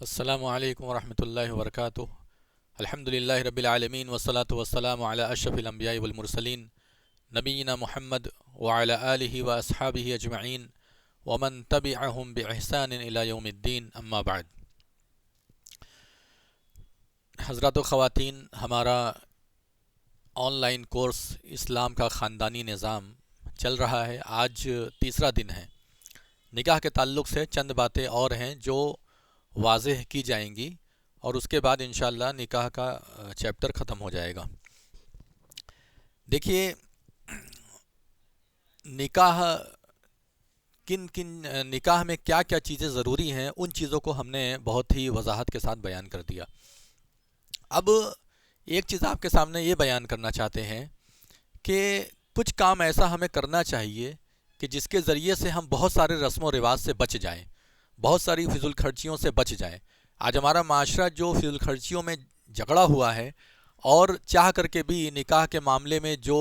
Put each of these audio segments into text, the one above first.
السلام علیکم ورحمۃ اللہ وبرکاتہ۔ الحمد للہ رب العالمین والصلاة والسلام علی اشرف الانبیاء والمرسلین نبینا محمد وعلی آلہ واصحابہ اجمعین ومن تبعہم بإحسان الی یوم الدین، اما بعد۔ حضرات و خواتین، ہمارا آن لائن کورس اسلام کا خاندانی نظام چل رہا ہے۔ آج تیسرا دن ہے۔ نکاح کے تعلق سے چند باتیں اور ہیں جو واضح کی جائیں گی، اور اس کے بعد انشاءاللہ نکاح کا چیپٹر ختم ہو جائے گا۔ دیکھیے، نکاح نکاح میں کیا کیا چیزیں ضروری ہیں، ان چیزوں کو ہم نے بہت ہی وضاحت کے ساتھ بیان کر دیا۔ اب ایک چیز آپ کے سامنے یہ بیان کرنا چاہتے ہیں کہ کچھ کام ایسا ہمیں کرنا چاہیے کہ جس کے ذریعے سے ہم بہت سارے رسم و رواج سے بچ جائیں، بہت ساری فضول خرچیوں سے بچ جائیں۔ آج ہمارا معاشرہ جو فضول خرچیوں میں جھگڑا ہوا ہے، اور چاہ کر کے بھی نکاح کے معاملے میں جو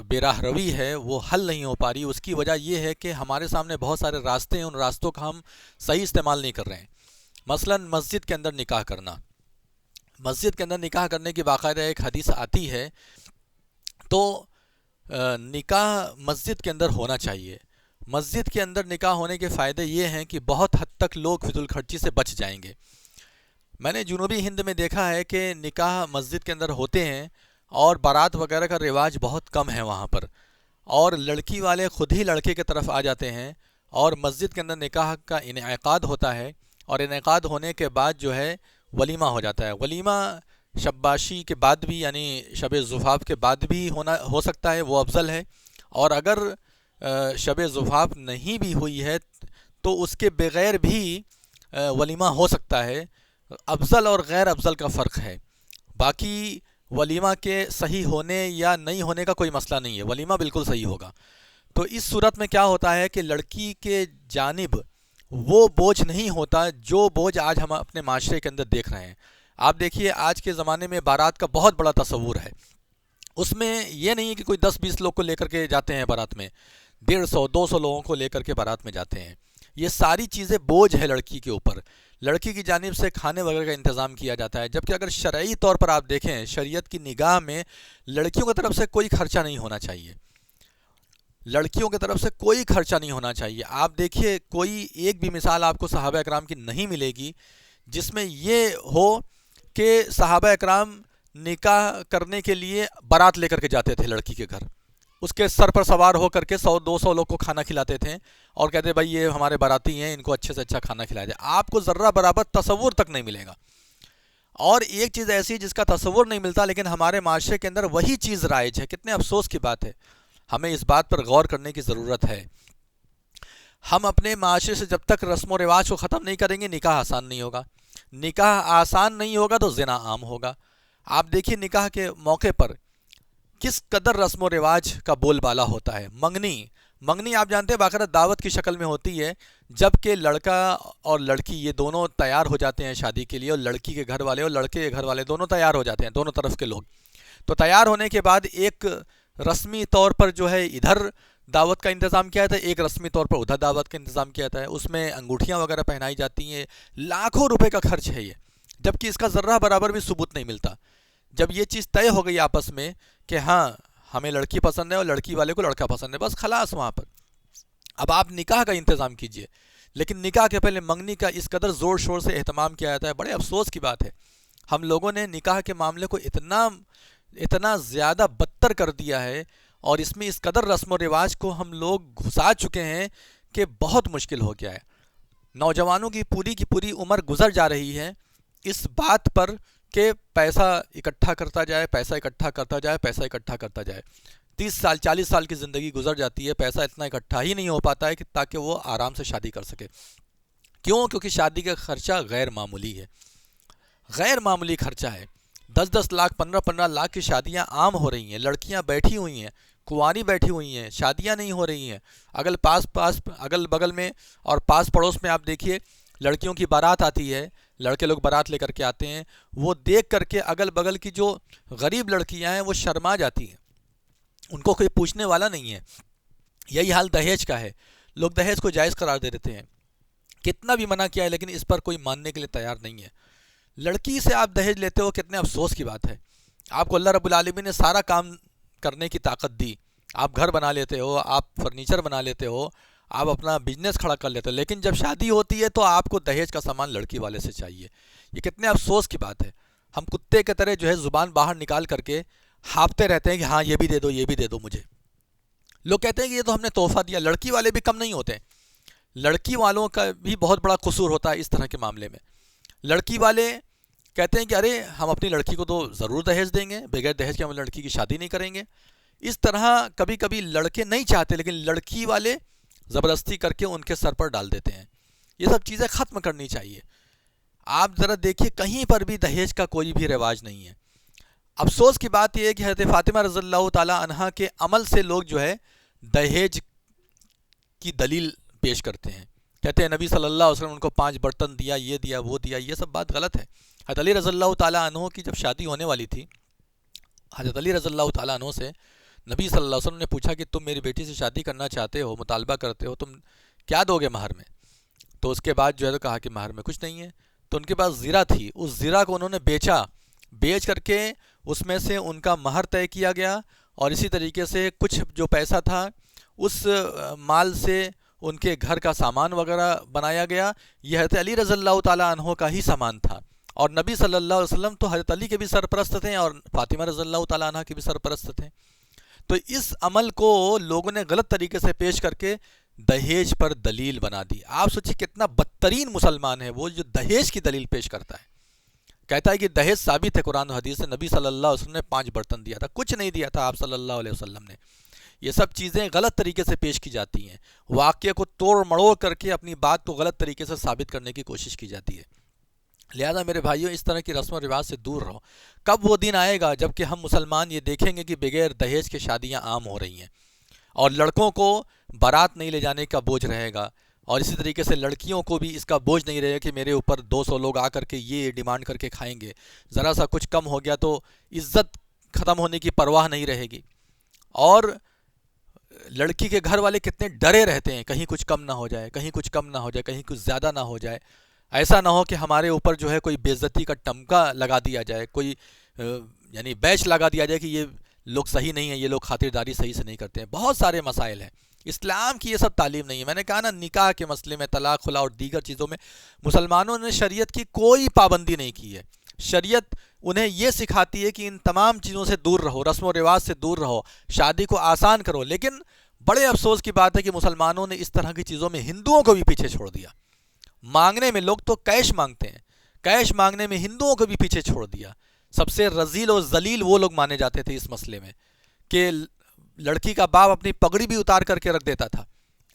بے راہ روی ہے وہ حل نہیں ہو پا رہی، اس کی وجہ یہ ہے کہ ہمارے سامنے بہت سارے راستے ہیں، ان راستوں کا ہم صحیح استعمال نہیں کر رہے ہیں۔ مثلا مسجد کے اندر نکاح کرنا، مسجد کے اندر نکاح کرنے کی باقاعدہ ایک حدیث آتی ہے، تو نکاح مسجد کے اندر ہونا چاہیے۔ مسجد کے اندر نکاح ہونے کے فائدے یہ ہیں کہ بہت حد تک لوگ فضول خرچی سے بچ جائیں گے۔ میں نے جنوبی ہند میں دیکھا ہے کہ نکاح مسجد کے اندر ہوتے ہیں، اور بارات وغیرہ کا رواج بہت کم ہے وہاں پر، اور لڑکی والے خود ہی لڑکے کی طرف آ جاتے ہیں، اور مسجد کے اندر نکاح کا انعقاد ہوتا ہے، اور انعقاد ہونے کے بعد جو ہے ولیمہ ہو جاتا ہے۔ ولیمہ شباشی کے بعد بھی، یعنی شب زفاف کے بعد بھی ہو سکتا ہے، وہ افضل ہے۔ اور اگر شب زفاف نہیں بھی ہوئی ہے تو اس کے بغیر بھی ولیمہ ہو سکتا ہے۔ افضل اور غیر افضل کا فرق ہے، باقی ولیمہ کے صحیح ہونے یا نہیں ہونے کا کوئی مسئلہ نہیں ہے، ولیمہ بالکل صحیح ہوگا۔ تو اس صورت میں کیا ہوتا ہے کہ لڑکی کے جانب وہ بوجھ نہیں ہوتا جو بوجھ آج ہم اپنے معاشرے کے اندر دیکھ رہے ہیں۔ آپ دیکھیے، آج کے زمانے میں بارات کا بہت بڑا تصور ہے۔ اس میں یہ نہیں ہے کہ کوئی 10-20 لوگ کو لے کر کے جاتے ہیں بارات میں، 150-200 لوگوں کو لے کر کے بارات میں جاتے ہیں۔ یہ ساری چیزیں بوجھ ہے لڑکی کے اوپر۔ لڑکی کی جانب سے کھانے وغیرہ کا انتظام کیا جاتا ہے، جبکہ اگر شرعی طور پر آپ دیکھیں، شریعت کی نگاہ میں لڑکیوں کی طرف سے کوئی خرچہ نہیں ہونا چاہیے، لڑکیوں کی طرف سے کوئی خرچہ نہیں ہونا چاہیے۔ آپ دیکھیے، کوئی ایک بھی مثال آپ کو صحابہ اکرام کی نہیں ملے گی جس میں یہ ہو کہ صحابہ اکرام نکاح کرنے کے لیے بارات لے کر کے جاتے تھے لڑکی کے گھر، اس کے سر پر سوار ہو کر کے 100-200 لوگ کو کھانا کھلاتے تھے، اور کہتے بھائی یہ ہمارے باراتی ہیں، ان کو اچھے سے اچھا کھانا کھلایا جائے۔ آپ کو ذرہ برابر تصور تک نہیں ملے گا۔ اور ایک چیز ایسی جس کا تصور نہیں ملتا، لیکن ہمارے معاشرے کے اندر وہی چیز رائج ہے۔ کتنے افسوس کی بات ہے، ہمیں اس بات پر غور کرنے کی ضرورت ہے۔ ہم اپنے معاشرے سے جب تک رسم و رواج کو ختم نہیں کریں گے، نکاح آسان نہیں ہوگا۔ نکاح آسان نہیں ہوگا تو زنا عام ہوگا۔ آپ دیکھیے، نکاح کے موقع پر کس قدر رسم و رواج کا بول بالا ہوتا ہے۔ منگنی آپ جانتے ہیں باقاعدہ دعوت کی شکل میں ہوتی ہے، جب کہ لڑکا اور لڑکی یہ دونوں تیار ہو جاتے ہیں شادی کے لیے، اور لڑکی کے گھر والے اور لڑکے کے گھر والے دونوں تیار ہو جاتے ہیں، دونوں طرف کے لوگ۔ تو تیار ہونے کے بعد ایک رسمی طور پر جو ہے ادھر دعوت کا انتظام کیا جاتا ہے، ایک رسمی طور پر ادھر دعوت کا انتظام کیا جاتا ہے۔ اس میں انگوٹھیاں وغیرہ پہنائی جاتی ہیں، لاکھوں روپے کا خرچ ہے یہ، جبکہ اس کا ذرہ برابر بھی ثبوت نہیں ملتا۔ جب یہ چیز طے ہو گئی آپس میں کہ ہاں ہمیں لڑکی پسند ہے اور لڑکی والے کو لڑکا پسند ہے، بس خلاص وہاں پر اب آپ نکاح کا انتظام کیجئے۔ لیکن نکاح کے پہلے منگنی کا اس قدر زور شور سے اہتمام کیا جاتا ہے، بڑے افسوس کی بات ہے۔ ہم لوگوں نے نکاح کے معاملے کو اتنا زیادہ بدتر کر دیا ہے، اور اس میں اس قدر رسم و رواج کو ہم لوگ گھسا چکے ہیں کہ بہت مشکل ہو گیا ہے۔ نوجوانوں کی پوری عمر گزر جا رہی ہے اس بات پر کہ پیسہ اکٹھا کرتا جائے، پیسہ اکٹھا کرتا جائے، پیسہ اکٹھا کرتا جائے۔ 30 سال 40 سال کی زندگی گزر جاتی ہے، پیسہ اتنا اکٹھا ہی نہیں ہو پاتا ہے کہ تاکہ وہ آرام سے شادی کر سکے۔ کیوں؟ کیونکہ شادی کا خرچہ غیر معمولی ہے، غیر معمولی خرچہ ہے۔ 10-10 لاکھ 15-15 لاکھ کی شادیاں عام ہو رہی ہیں، لڑکیاں بیٹھی ہوئی ہیں، کنواری بیٹھی ہوئی ہیں، شادیاں نہیں ہو رہی ہیں۔ اگل بغل میں اور پاس پڑوس میں آپ دیکھیے، لڑکیوں کی بارات آتی ہے، لڑکے لوگ بارات لے کر کے آتے ہیں، وہ دیکھ کر کے اگل بغل کی جو غریب لڑکیاں ہیں وہ شرما جاتی ہیں، ان کو کوئی پوچھنے والا نہیں ہے۔ یہی حال دہیج کا ہے، لوگ دہیج کو جائز قرار دے دیتے ہیں کتنا بھی منع کیا ہے لیکن اس پر کوئی ماننے کے لیے تیار نہیں ہے۔ لڑکی سے آپ دہیج لیتے ہو، کتنے افسوس کی بات ہے۔ آپ کو اللہ رب العالمین نے سارا کام کرنے کی طاقت دی، آپ گھر بنا لیتے ہو، آپ فرنیچر بنا لیتے ہو، آپ اپنا بزنس کھڑا کر لیتے ہو، لیکن جب شادی ہوتی ہے تو آپ کو دہیج کا سامان لڑکی والے سے چاہیے۔ یہ کتنے افسوس کی بات ہے۔ ہم کتے کے طرح جو ہے زبان باہر نکال کر کے ہانپتے رہتے ہیں کہ ہاں یہ بھی دے دو، یہ بھی دے دو مجھے۔ لوگ کہتے ہیں کہ یہ تو ہم نے تحفہ دیا۔ لڑکی والے بھی کم نہیں ہوتے، لڑکی والوں کا بھی بہت بڑا قصور ہوتا ہے اس طرح کے معاملے میں۔ لڑکی والے کہتے ہیں کہ ارے ہم اپنی لڑکی کو تو ضرور دہیج دیں گے، بغیر دہیج کے ہم لڑکی کی شادی نہیں کریں گے۔ اس طرح کبھی کبھی لڑکے نہیں چاہتے لیکن لڑکی والے زبردستی کر کے ان کے سر پر ڈال دیتے ہیں۔ یہ سب چیزیں ختم کرنی چاہیے۔ آپ ذرا دیکھیے کہیں پر بھی دہیج کا کوئی بھی رواج نہیں ہے۔ افسوس کی بات یہ ہے کہ حضرت فاطمہ رضی اللہ تعالیٰ عنہا کے عمل سے لوگ جو ہے دہیج کی دلیل پیش کرتے ہیں، کہتے ہیں نبی صلی اللہ علیہ وسلم ان کو 5 برتن دیا، یہ دیا، وہ دیا۔ یہ سب بات غلط ہے۔ حضرت علی رضی اللہ تعالیٰ عنہ کی جب شادی ہونے والی تھی، حضرت علی رضی اللہ تعالیٰ عنہ سے نبی صلی اللہ علیہ وسلم نے پوچھا کہ تم میری بیٹی سے شادی کرنا چاہتے ہو، مطالبہ کرتے ہو، تم کیا دو گے مہر میں؟ تو اس کے بعد جو ہے تو کہا کہ مہر میں کچھ نہیں ہے۔ تو ان کے پاس زیرہ تھی، اس زیرہ کو انہوں نے بیچ کر کے اس میں سے ان کا مہر طے کیا گیا، اور اسی طریقے سے کچھ جو پیسہ تھا اس مال سے ان کے گھر کا سامان وغیرہ بنایا گیا۔ یہ حضرت علی رضی اللہ تعالیٰ عنہ کا ہی سامان تھا، اور نبی صلی اللہ علیہ وسلم تو حضرت علی کے بھی سرپرست تھے اور فاطمہ رضی اللہ تعالیٰ عنہ کے بھی سرپرست تھے۔ تو اس عمل کو لوگوں نے غلط طریقے سے پیش کر کے دہیج پر دلیل بنا دی۔ آپ سوچیں کتنا بدترین مسلمان ہے وہ جو دہیج کی دلیل پیش کرتا ہے، کہتا ہے کہ دہیج ثابت ہے قرآن و حدیث سے، نبی صلی اللہ علیہ وسلم نے 5 برتن دیا تھا، کچھ نہیں دیا تھا آپ صلی اللہ علیہ وسلم نے۔ یہ سب چیزیں غلط طریقے سے پیش کی جاتی ہیں، واقعے کو توڑ مڑوڑ کر کے اپنی بات کو غلط طریقے سے ثابت کرنے کی کوشش کی جاتی ہے۔ لہذا میرے بھائیوں اس طرح کی رسم و رواج سے دور رہو۔ کب وہ دن آئے گا جب کہ ہم مسلمان یہ دیکھیں گے کہ بغیر دہیج کے شادیاں عام ہو رہی ہیں، اور لڑکوں کو بارات نہیں لے جانے کا بوجھ رہے گا، اور اسی طریقے سے لڑکیوں کو بھی اس کا بوجھ نہیں رہے گا کہ میرے اوپر 200 لوگ آ کر کے یہ ڈیمانڈ کر کے کھائیں گے، ذرا سا کچھ کم ہو گیا تو عزت ختم ہونے کی پرواہ نہیں رہے گی۔ اور لڑکی کے گھر والے کتنے ڈرے رہتے ہیں کہیں کچھ کم نہ ہو جائے، کہیں کچھ کم نہ ہو جائے، کہیں کچھ زیادہ نہ ہو جائے، ایسا نہ ہو کہ ہمارے اوپر جو ہے کوئی بے عزتی کا ٹمکا لگا دیا جائے، کوئی یعنی بیچ لگا دیا جائے کہ یہ لوگ صحیح نہیں ہیں، یہ لوگ خاطرداری صحیح سے نہیں کرتے ہیں۔ بہت سارے مسائل ہیں، اسلام کی یہ سب تعلیم نہیں ہے۔ میں نے کہا نا، نکاح کے مسئلے میں، طلاق خلا اور دیگر چیزوں میں مسلمانوں نے شریعت کی کوئی پابندی نہیں کی ہے۔ شریعت انہیں یہ سکھاتی ہے کہ ان تمام چیزوں سے دور رہو، رسم و رواج سے دور رہو، شادی کو آسان کرو، لیکن بڑے افسوس کی بات ہے کہ مسلمانوں نے اس طرح کی چیزوں میں ہندوؤں کو بھی پیچھے چھوڑ دیا۔ مانگنے میں لوگ تو کیش مانگتے ہیں، کیش مانگنے میں ہندوؤں کو بھی پیچھے چھوڑ دیا۔ سب سے رذیل اور ذلیل وہ لوگ مانے جاتے تھے اس مسئلے میں کہ لڑکی کا باپ اپنی پگڑی بھی اتار کر کے رکھ دیتا تھا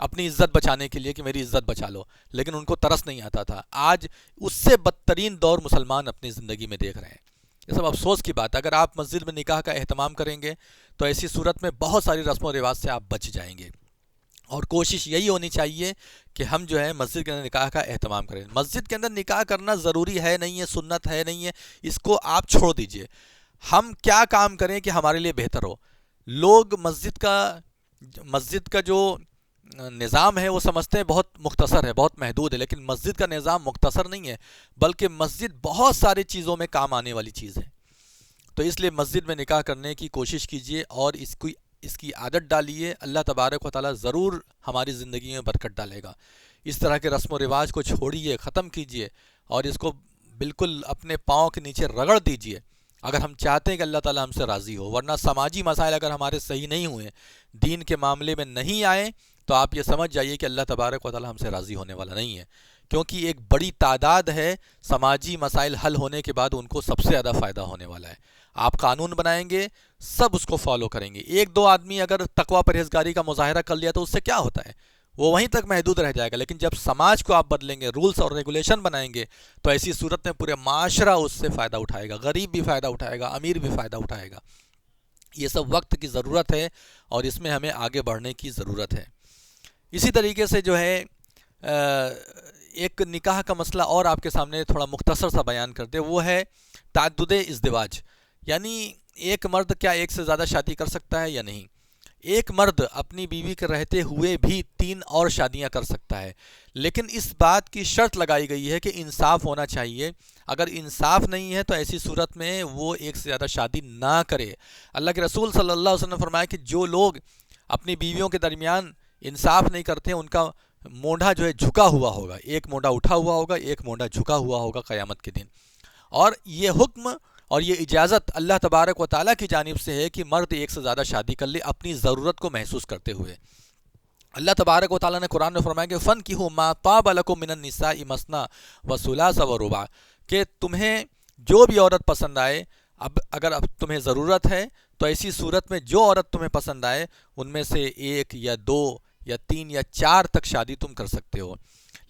اپنی عزت بچانے کے لیے کہ میری عزت بچا لو، لیکن ان کو ترس نہیں آتا تھا۔ آج اس سے بدترین دور مسلمان اپنی زندگی میں دیکھ رہے ہیں۔ یہ سب افسوس کی بات ہے۔ اگر آپ مسجد میں نکاح کا اہتمام کریں گے تو ایسی صورت میں بہت ساری رسم و رواج سے آپ بچ جائیں گے، اور کوشش یہی ہونی چاہیے کہ ہم جو ہے مسجد کے اندر نکاح کا اہتمام کریں۔ مسجد کے اندر نکاح کرنا ضروری ہے نہیں ہے، سنت ہے نہیں ہے، اس کو آپ چھوڑ دیجئے۔ ہم کیا کام کریں کہ ہمارے لیے بہتر ہو؟ لوگ مسجد کا جو نظام ہے وہ سمجھتے ہیں بہت مختصر ہے، بہت محدود ہے، لیکن مسجد کا نظام مختصر نہیں ہے، بلکہ مسجد بہت ساری چیزوں میں کام آنے والی چیز ہے۔ تو اس لیے مسجد میں نکاح کرنے کی کوشش کیجئے اور اس کی عادت ڈالیے۔ اللہ تبارک و تعالیٰ ضرور ہماری زندگی میں برکت ڈالے گا۔ اس طرح کے رسم و رواج کو چھوڑیے، ختم کیجئے، اور اس کو بالکل اپنے پاؤں کے نیچے رگڑ دیجئے اگر ہم چاہتے ہیں کہ اللہ تعالیٰ ہم سے راضی ہو۔ ورنہ سماجی مسائل اگر ہمارے صحیح نہیں ہوئے، دین کے معاملے میں نہیں آئے، تو آپ یہ سمجھ جائیے کہ اللہ تبارک و تعالیٰ ہم سے راضی ہونے والا نہیں ہے، کیونکہ ایک بڑی تعداد ہے سماجی مسائل حل ہونے کے بعد ان کو سب سے زیادہ فائدہ ہونے والا ہے۔ آپ قانون بنائیں گے، سب اس کو فالو کریں گے۔ ایک دو آدمی اگر تقوی پرہیزگاری کا مظاہرہ کر لیا تو اس سے کیا ہوتا ہے، وہ وہیں تک محدود رہ جائے گا، لیکن جب سماج کو آپ بدلیں گے، رولز اور ریگولیشن بنائیں گے، تو ایسی صورت میں پورے معاشرہ اس سے فائدہ اٹھائے گا، غریب بھی فائدہ اٹھائے گا، امیر بھی فائدہ اٹھائے گا۔ یہ سب وقت کی ضرورت ہے اور اس میں ہمیں آگے بڑھنے کی ضرورت ہے۔ اسی طریقے سے جو ہے ایک نکاح کا مسئلہ اور آپ کے سامنے تھوڑا مختصر سا بیان کرتے، وہ ہے تعدد ازدواج، یعنی ایک مرد کیا ایک سے زیادہ شادی کر سکتا ہے یا نہیں۔ ایک مرد اپنی بیوی کے رہتے ہوئے بھی 3 اور شادیاں کر سکتا ہے، لیکن اس بات کی شرط لگائی گئی ہے کہ انصاف ہونا چاہیے۔ اگر انصاف نہیں ہے تو ایسی صورت میں وہ ایک سے زیادہ شادی نہ کرے۔ اللہ کے رسول صلی اللہ علیہ وسلم نے فرمایا کہ جو لوگ اپنی بیویوں کے درمیان انصاف نہیں کرتے ان کا مونڈھا جو ہے جھکا ہوا ہوگا، ایک مونڈھا اٹھا ہوا ہوگا، ایک مونڈھا جھکا ہوا ہوگا قیامت کے دن۔ اور یہ حکم اور یہ اجازت اللہ تبارک و تعالیٰ کی جانب سے ہے کہ مرد ایک سے زیادہ شادی کر لے اپنی ضرورت کو محسوس کرتے ہوئے۔ اللہ تبارک و تعالیٰ نے قرآن میں فرمایا کہ فَانْكِحُوا مَا طَابَ لَكُم مِّنَ النِّسَاءِ مَثْنَىٰ وَثُلَاثَ وَرُبَاعَ، کہ تمہیں جو بھی عورت پسند آئے، اگر تمہیں ضرورت ہے تو ایسی صورت میں جو عورت تمہیں پسند آئے ان میں سے 1 یا 2 یا 3 یا 4 تک شادی تم کر سکتے ہو،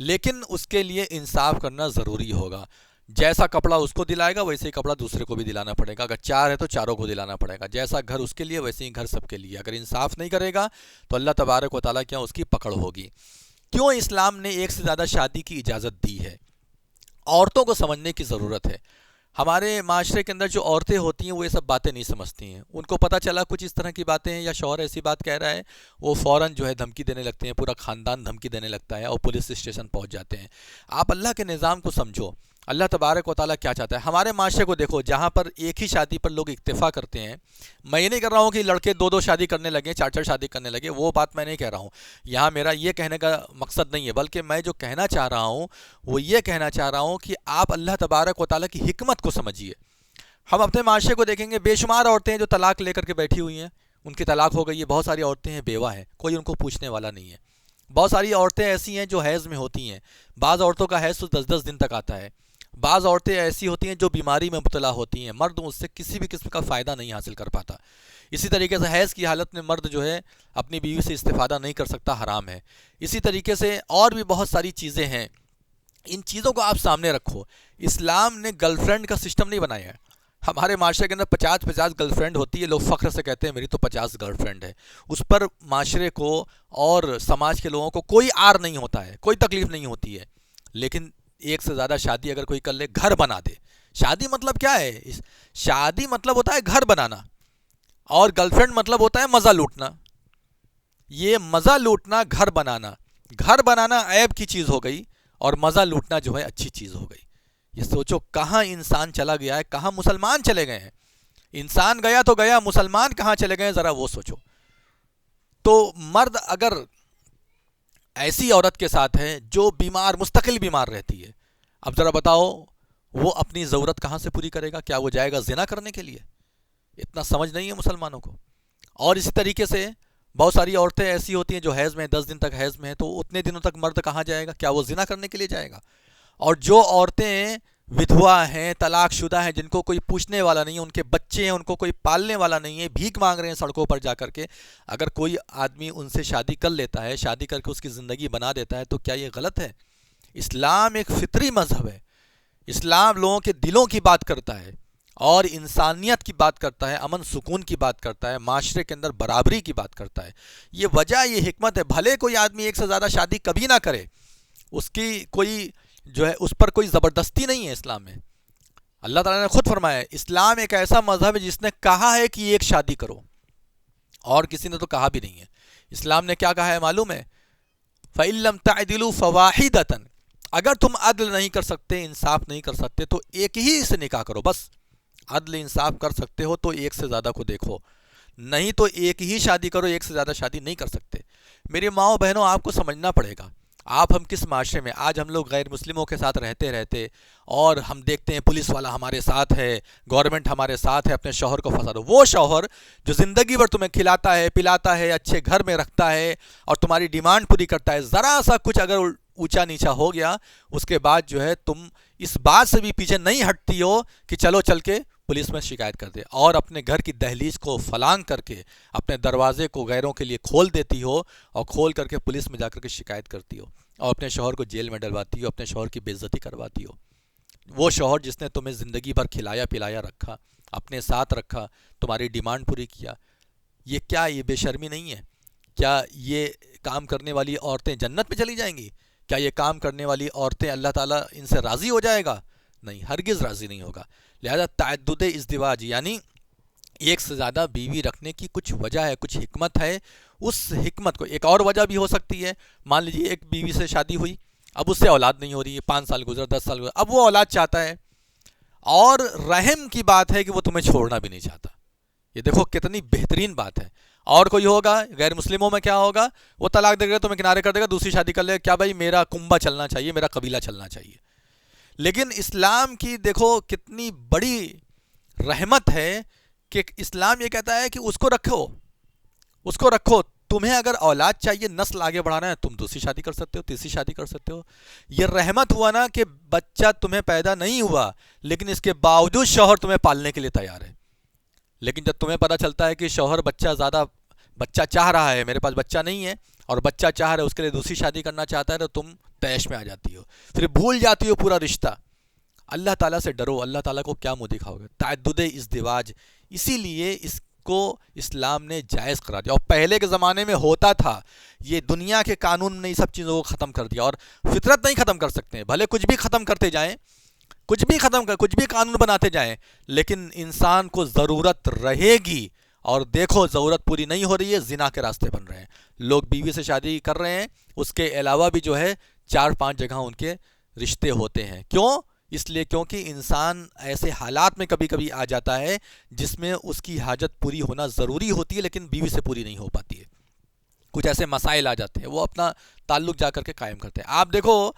لیکن اس کے لیے انصاف کرنا ضروری ہوگا۔ جیسا کپڑا اس کو دلائے گا ویسے ہی کپڑا دوسرے کو بھی دلانا پڑے گا، اگر 4 ہے تو چاروں کو دلانا پڑے گا، جیسا گھر اس کے لیے ویسے ہی گھر سب کے لیے۔ اگر انصاف نہیں کرے گا تو اللہ تبارک و تعالیٰ کیا اس کی پکڑ ہوگی۔ کیوں اسلام نے ایک سے زیادہ شادی کی اجازت دی ہے؟ عورتوں کو سمجھنے کی ضرورت ہے۔ ہمارے معاشرے کے اندر جو عورتیں ہوتی ہیں وہ یہ سب باتیں نہیں سمجھتی ہیں، ان کو پتہ چلا کچھ اس طرح کی باتیں ہیں یا شوہر ایسی بات کہہ رہا ہے وہ فوراً جو ہے دھمکی دینے لگتے ہیں، پورا خاندان دھمکی دینے لگتا ہے اور پولیس اسٹیشن پہنچ جاتے ہیں۔ آپ اللہ کے نظام کو سمجھو، اللہ تبارک و تعالیٰ کیا چاہتا ہے۔ ہمارے معاشرے کو دیکھو جہاں پر ایک ہی شادی پر لوگ اکتفا کرتے ہیں، میں یہ نہیں کر رہا ہوں کہ لڑکے 2 شادی کرنے لگے، 4 شادی کرنے لگے، وہ بات میں نہیں کہہ رہا ہوں، یہاں میرا یہ کہنے کا مقصد نہیں ہے، بلکہ میں جو کہنا چاہ رہا ہوں وہ یہ کہنا چاہ رہا ہوں کہ آپ اللہ تبارک و تعالیٰ کی حکمت کو سمجھیے۔ ہم اپنے معاشرے کو دیکھیں گے، بے شمار عورتیں ہیں جو طلاق لے کر کے بیٹھی ہوئی ہیں، ان کی طلاق ہو گئی ہے، بہت ساری عورتیں ہیں بیوہ ہیں، کوئی ان کو پوچھنے والا نہیں ہے۔ بہت ساری عورتیں ایسی ہیں جو حیض میں ہوتی ہیں، بعض عورتوں کا حیض تو 10 دن تک آتا ہے، بعض عورتیں ایسی ہوتی ہیں جو بیماری میں مبتلا ہوتی ہیں، مرد اس سے کسی بھی قسم کا فائدہ نہیں حاصل کر پاتا۔ اسی طریقے سے حیض کی حالت میں مرد جو ہے اپنی بیوی سے استفادہ نہیں کر سکتا، حرام ہے۔ اسی طریقے سے اور بھی بہت ساری چیزیں ہیں، ان چیزوں کو آپ سامنے رکھو۔ اسلام نے گرل فرینڈ کا سسٹم نہیں بنایا ہے۔ ہمارے معاشرے کے اندر 50 گرل فرینڈ ہوتی ہے، لوگ فخر سے کہتے ہیں میری تو 50 گرل فرینڈ ہے، اس پر معاشرے کو اور سماج کے لوگوں کو کوئی عار نہیں ہوتا ہے، کوئی تکلیف نہیں ہوتی ہے۔ لیکن ایک سے زیادہ شادی اگر کوئی کر لے، گھر بنا دے، شادی مطلب کیا ہے؟ شادی مطلب ہوتا ہے گھر بنانا، اور گرل فرینڈ مطلب ہوتا ہے مزہ لوٹنا۔ یہ مزہ لوٹنا، گھر بنانا عیب کی چیز ہو گئی، اور مزہ لوٹنا جو ہے اچھی چیز ہو گئی۔ یہ سوچو کہاں انسان چلا گیا ہے، کہاں مسلمان چلے گئے ہیں۔ انسان گیا تو گیا، مسلمان کہاں چلے گئے ہیں ذرا وہ سوچو۔ تو مرد اگر ایسی عورت کے ساتھ ہے جو مستقل بیمار رہتی ہے، اب ذرا بتاؤ وہ اپنی ضرورت کہاں سے پوری کرے گا؟ کیا وہ جائے گا زنا کرنے کے لیے؟ اتنا سمجھ نہیں ہے مسلمانوں کو۔ اور اسی طریقے سے بہت ساری عورتیں ایسی ہوتی ہیں جو حیض میں 10 دن تک حیض میں ہیں، تو اتنے دنوں تک مرد کہاں جائے گا؟ کیا وہ زنا کرنے کے لیے جائے گا؟ اور جو عورتیں ودھوا ہیں، طلاق شدہ ہیں، جن کو کوئی پوچھنے والا نہیں ہے، ان کے بچے ہیں، ان کو کوئی پالنے والا نہیں ہے، بھیک مانگ رہے ہیں سڑکوں پر جا کر کے، اگر کوئی آدمی ان سے شادی کر لیتا ہے، شادی کر کے اس کی زندگی بنا دیتا ہے، تو کیا یہ غلط ہے؟ اسلام ایک فطری مذہب ہے، اسلام لوگوں کے دلوں کی بات کرتا ہے اور انسانیت کی بات کرتا ہے، امن سکون کی بات کرتا ہے، معاشرے کے اندر برابری کی بات کرتا ہے۔ یہ وجہ، یہ حکمت ہے۔ بھلے کوئی آدمی ایک سے زیادہ شادی کبھی نہ کرے، اس کی کوئی جو ہے اس پر کوئی زبردستی نہیں ہے اسلام میں۔ اللہ تعالیٰ نے خود فرمایا ہے اسلام ایک ایسا مذہب ہے جس نے کہا ہے کہ ایک شادی کرو، اور کسی نے تو کہا بھی نہیں ہے۔ اسلام نے کیا کہا ہے معلوم ہے؟ فَإِن لَّمْ تَعْدِلُوا فَوَاحِدَةً، اگر تم عدل نہیں کر سکتے، انصاف نہیں کر سکتے، تو ایک ہی سے نکاح کرو بس۔ عدل انصاف کر سکتے ہو تو ایک سے زیادہ کو دیکھو، نہیں تو ایک ہی شادی کرو، ایک سے زیادہ شادی نہیں کر سکتے۔ میری ماؤں بہنوں، آپ کو سمجھنا پڑے گا آپ ہم کس معاشرے میں، آج ہم لوگ غیر مسلموں کے ساتھ رہتے اور ہم دیکھتے ہیں پولیس والا ہمارے ساتھ ہے، گورنمنٹ ہمارے ساتھ ہے، اپنے شوہر کو پھنسا دو۔ وہ شوہر جو زندگی بھر تمہیں کھلاتا ہے، پلاتا ہے، اچھے گھر میں رکھتا ہے اور تمہاری ڈیمانڈ پوری کرتا ہے، ذرا سا کچھ اگر اونچا نیچا ہو گیا، اس کے بعد جو ہے تم اس بات سے بھی پیچھے نہیں ہٹتی ہو کہ چلو چل کے پولیس میں شکایت کر دے، اور اپنے گھر کی دہلیز کو فلانگ کر کے اپنے دروازے کو غیروں کے لیے کھول دیتی ہو، اور کھول کر کے پولیس میں جا کر کے شکایت کرتی ہو، اور اپنے شوہر کو جیل میں ڈلواتی ہو، اپنے شوہر کی بے عزتی کرواتی ہو۔ وہ شوہر جس نے تمہیں زندگی بھر کھلایا پلایا رکھا، اپنے ساتھ رکھا، تمہاری ڈیمانڈ پوری کیا، یہ کیا یہ بے شرمی نہیں ہے؟ کیا یہ کام کرنے والی عورتیں جنت میں چلی جائیں گی؟ کیا یہ کام کرنے والی عورتیں اللہ تعالیٰ ان سے راضی ہو جائے گا؟ نہیں، ہرگز راضی نہیں ہوگا۔ لہذا تعدد ازدواج یعنی ایک سے زیادہ بیوی رکھنے کی کچھ وجہ ہے، کچھ حکمت ہے. اس حکمت کو ایک اور وجہ بھی ہو سکتی ہے. مان لیجیے ایک بیوی سے شادی ہوئی، اب اس سے اولاد نہیں ہو رہی ہے، 5 سال گزر، 10 سال گزر، اب وہ اولاد چاہتا ہے، اور رحم کی بات ہے کہ وہ تمہیں چھوڑنا بھی نہیں چاہتا. یہ دیکھو کتنی بہترین بات ہے. اور کوئی ہوگا غیر مسلموں میں کیا ہوگا، وہ طلاق دے گا، تمہیں کنارے کر دے گا، دوسری شادی کر لے گا. کیا بھائی، میرا کنبہ چلنا چاہیے، میرا قبیلہ چلنا چاہیے. لیکن اسلام کی دیکھو کتنی بڑی رحمت ہے کہ اسلام یہ کہتا ہے کہ اس کو رکھو، اس کو رکھو. تمہیں اگر اولاد چاہیے، نسل آگے بڑھانا ہے، تم دوسری شادی کر سکتے ہو، تیسری شادی کر سکتے ہو. یہ رحمت ہوا نا کہ بچہ تمہیں پیدا نہیں ہوا، لیکن اس کے باوجود شوہر تمہیں پالنے کے لیے تیار ہے. لیکن جب تمہیں پتہ چلتا ہے کہ شوہر بچہ چاہ رہا ہے، میرے پاس بچہ نہیں ہے، اور بچہ چاہ رہا ہے، اس کے لیے دوسری شادی کرنا چاہتا ہے، تو تم طیش میں آ جاتی ہو، پھر بھول جاتی ہو پورا رشتہ. اللہ تعالیٰ سے ڈرو. اللہ تعالیٰ کو کیا منہ دکھاؤ گے؟ تعدد ازدواج، اسی لیے اس کو اسلام نے جائز قرار دیا. اور پہلے کے زمانے میں ہوتا تھا. یہ دنیا کے قانون نے یہ سب چیزوں کو ختم کر دیا، اور فطرت نہیں ختم کر سکتے. بھلے کچھ بھی ختم کرتے جائیں، کچھ بھی قانون بناتے جائیں، لیکن انسان کو ضرورت رہے گی. اور دیکھو ضرورت پوری نہیں ہو رہی ہے، زنا کے راستے بن رہے ہیں لوگ. بیوی سے شادی کر رہے ہیں، اس کے علاوہ بھی جو ہے 4-5 جگہ ان کے رشتے ہوتے ہیں. کیوں؟ اس لیے کیونکہ انسان ایسے حالات میں کبھی کبھی آ جاتا ہے جس میں اس کی حاجت پوری ہونا ضروری ہوتی ہے، لیکن بیوی سے پوری نہیں ہو پاتی ہے. کچھ ایسے مسائل آ جاتے ہیں، وہ اپنا تعلق جا کر کے قائم کرتے ہیں. آپ دیکھو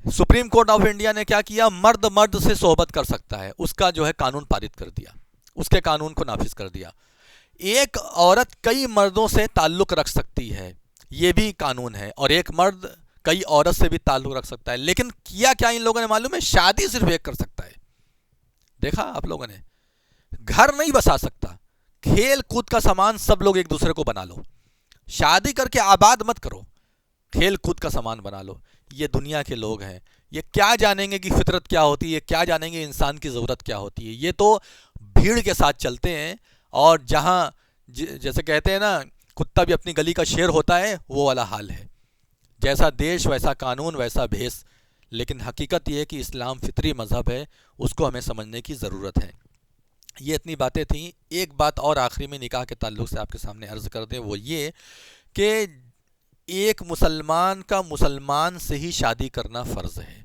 سپریم کورٹ آف انڈیا نے کیا کیا، مرد سے صحبت کر سکتا ہے، اس کا جو ہے قانون پارت کر دیا، اس کے قانون کو نافذ کر دیا. ایک عورت کئی مردوں سے تعلق رکھ سکتی ہے، یہ بھی قانون ہے. اور ایک مرد کئی عورت سے بھی تعلق رکھ سکتا ہے. لیکن کیا ان لوگوں نے معلوم ہے، شادی صرف ایک کر سکتا ہے. دیکھا آپ لوگوں نے، گھر نہیں بسا سکتا. کھیل کود کا سامان سب لوگ ایک دوسرے کو بنا لو، شادی کر کے آباد مت کرو، کھیل کود کا سامان بنا لو. یہ دنیا کے لوگ ہیں، یہ کیا جانیں گے کہ فطرت کیا ہوتی ہے، کیا جانیں گے انسان کی ضرورت کیا ہوتی ہے. یہ تو بھیڑ کے ساتھ چلتے ہیں، اور جہاں جیسے کہتے ہیں نا کتا بھی اپنی گلی کا شیر ہوتا ہے، وہ والا حال ہے. جیسا دیش ویسا قانون ویسا بھیس. لیکن حقیقت یہ ہے کہ اسلام فطری مذہب ہے، اس کو ہمیں سمجھنے کی ضرورت ہے. یہ اتنی باتیں تھیں. ایک بات اور آخری میں نکاح کے تعلق سے آپ کے سامنے عرض کر دیں، وہ یہ کہ ایک مسلمان کا مسلمان سے ہی شادی کرنا فرض ہے.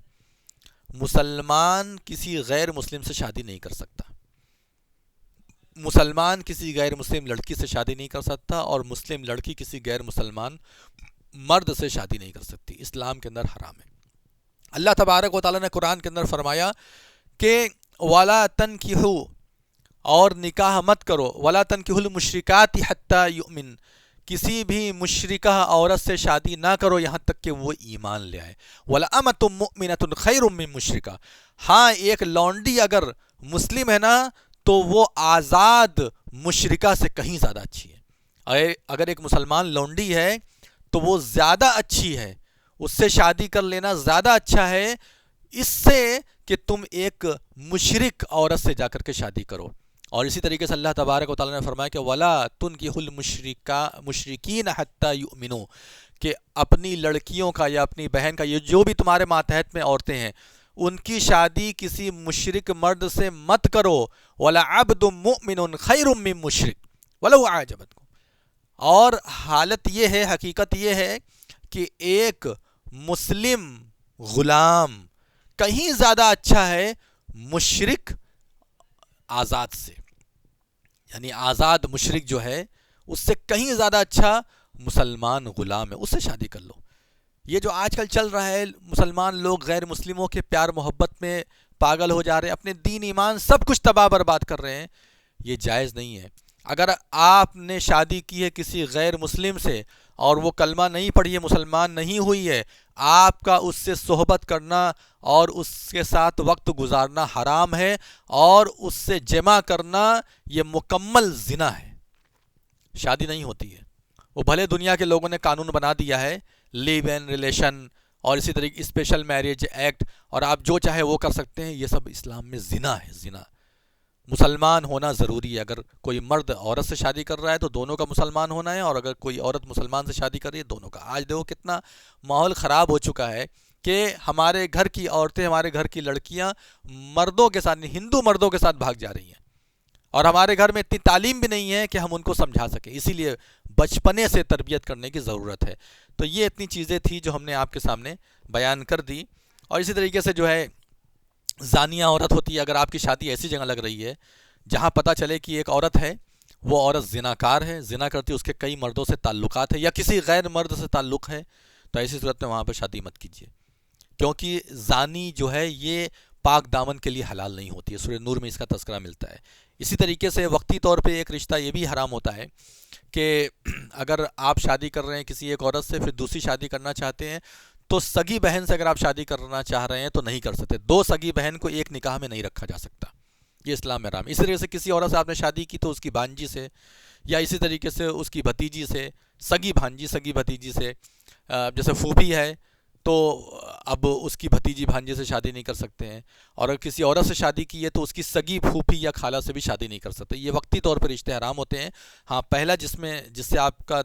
مسلمان کسی غیر مسلم سے شادی نہیں کر سکتا، مسلمان کسی غیر مسلم لڑکی سے شادی نہیں کر سکتا، اور مسلم لڑکی کسی غیر مسلمان مرد سے شادی نہیں کر سکتی. اسلام کے اندر حرام ہے. اللہ تبارک و تعالیٰ نے قرآن کے اندر فرمایا کہ وَلَا تَنْكِحُوا، اور نکاح مت کرو، وَلَا تَنْكِحُوا الْمُشْرِكَاتِ حَتَّى يُؤْمِنْ، کسی بھی مشرکہ عورت سے شادی نہ کرو یہاں تک کہ وہ ایمان لے آئے. وَلَأَمَةٌ مُؤْمِنَةٌ خَيْرٌ مِّن مُشْرِكَةٍ، ہاں ایک لونڈی اگر مسلم ہے نا تو وہ آزاد مشرکہ سے کہیں زیادہ اچھی ہے. اگر ایک مسلمان لونڈی ہے تو وہ زیادہ اچھی ہے، اس سے شادی کر لینا زیادہ اچھا ہے اس سے کہ تم ایک مشرک عورت سے جا کر کے شادی کرو. اور اسی طریقے سے اللہ تبارک و تعالیٰ نے فرمایا کہ وَلَا تُنْكِحُوا الْمُشْرِكِينَ حَتَّى يُؤْمِنُوا، کہ اپنی لڑکیوں کا یا اپنی بہن کا، یہ جو بھی تمہارے ماتحت میں عورتیں ہیں، ان کی شادی کسی مشرک مرد سے مت کرو. وَلَعَبْدٌ مُؤْمِنٌ خَيْرٌ مِّن مُشْرِكٍ وَلَوْ أَعْجَبَتْكُمْ، اور حالت یہ ہے، حقیقت یہ ہے کہ ایک مسلم غلام کہیں زیادہ اچھا ہے مشرک آزاد سے. یعنی آزاد مشرک جو ہے اس سے کہیں زیادہ اچھا مسلمان غلام ہے، اس سے شادی کر لو. یہ جو آج کل چل رہا ہے، مسلمان لوگ غیر مسلموں کے پیار محبت میں پاگل ہو جا رہے ہیں، اپنے دین ایمان سب کچھ تباہ برباد کر رہے ہیں، یہ جائز نہیں ہے. اگر آپ نے شادی کی ہے کسی غیر مسلم سے اور وہ کلمہ نہیں پڑھی ہے، مسلمان نہیں ہوئی ہے، آپ کا اس سے صحبت کرنا اور اس کے ساتھ وقت گزارنا حرام ہے، اور اس سے جمع کرنا یہ مکمل زنا ہے، شادی نہیں ہوتی ہے. وہ بھلے دنیا کے لوگوں نے قانون بنا دیا ہے، لیو ان ریلیشن اور اسی طریقے اسپیشل میریج ایکٹ، اور آپ جو چاہے وہ کر سکتے ہیں، یہ سب اسلام میں زنا ہے. زنا، مسلمان ہونا ضروری ہے. اگر کوئی مرد عورت سے شادی کر رہا ہے تو دونوں کا مسلمان ہونا ہے، اور اگر کوئی عورت مسلمان سے شادی کر رہی ہے دونوں کا. آج دیکھو کتنا ماحول خراب ہو چکا ہے کہ ہمارے گھر کی عورتیں، ہمارے گھر کی لڑکیاں مردوں کے ساتھ، ہندو مردوں کے ساتھ بھاگ جا رہی ہیں، اور ہمارے گھر میں اتنی تعلیم بھی نہیں ہے کہ ہم ان کو سمجھا سکیں، اسی لیے بچپنے سے تربیت کرنے کی ضرورت ہے۔ تو یہ اتنی چیزیں تھیں جو ہم نے آپ کے سامنے بیان کر دی۔ اور اسی طریقے سے جو ہے زانیہ عورت ہوتی ہے، اگر آپ کی شادی ایسی جگہ لگ رہی ہے جہاں پتہ چلے کہ ایک عورت ہے، وہ عورت زناکار ہے، زنا کرتی ہے، اس کے کئی مردوں سے تعلقات ہے یا کسی غیر مرد سے تعلق ہے، تو ایسی صورت میں وہاں پہ شادی مت کیجیے، کیونکہ زانی جو ہے یہ پاک دامن کے لیے حلال نہیں ہوتی ہے، سورہ نور میں اس کا تذکرہ ملتا ہے۔ اسی طریقے سے وقتی طور پہ ایک رشتہ یہ بھی حرام ہوتا ہے کہ اگر آپ شادی کر رہے ہیں کسی ایک عورت سے، پھر دوسری شادی کرنا چاہتے ہیں، تو سگی بہن سے اگر آپ شادی کرنا چاہ رہے ہیں تو نہیں کر سکتے، دو سگی بہن کو ایک نکاح میں نہیں رکھا جا سکتا، یہ اسلام میں حرام ہے۔ اسی طریقے سے کسی عورت سے آپ نے شادی کی تو اس کی بانجی سے، یا اسی طریقے سے اس کی بھتیجی سے، سگی بھانجی سگی بھتیجی سے، جیسے پھوپھی ہے تو اب اس کی بھتیجی بھانجے سے شادی نہیں کر سکتے ہیں، اور اگر کسی عورت سے شادی کی ہے تو اس کی سگی پھوپھی یا خالہ سے بھی شادی نہیں کر سکتے، یہ وقتی طور پر رشتے حرام ہوتے ہیں۔ ہاں پہلا جس سے آپ کا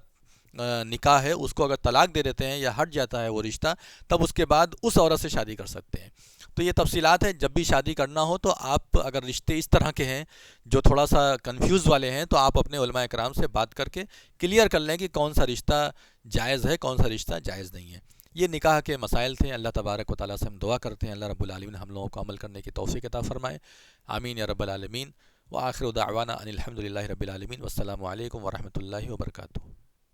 نکاح ہے اس کو اگر طلاق دے دیتے ہیں یا ہٹ جاتا ہے وہ رشتہ، تب اس کے بعد اس عورت سے شادی کر سکتے ہیں۔ تو یہ تفصیلات ہیں، جب بھی شادی کرنا ہو تو آپ اگر رشتے اس طرح کے ہیں جو تھوڑا سا کنفیوز والے ہیں، تو آپ اپنے علماء کرام سے بات کر کے کلیئر کر لیں کہ کون سا رشتہ جائز ہے، کون سا رشتہ جائز نہیں ہے۔ یہ نکاح کے مسائل تھے۔ اللہ تبارک و تعالیٰ سے ہم دعا کرتے ہیں اللہ رب العالمین ہم لوگوں کو عمل کرنے کی توفیق عطا فرمائے، آمین یا رب العالمین۔ وآخر دعوانا ان الحمد للہ رب العالمین، والسلام علیکم ورحمۃ اللہ وبرکاتہ۔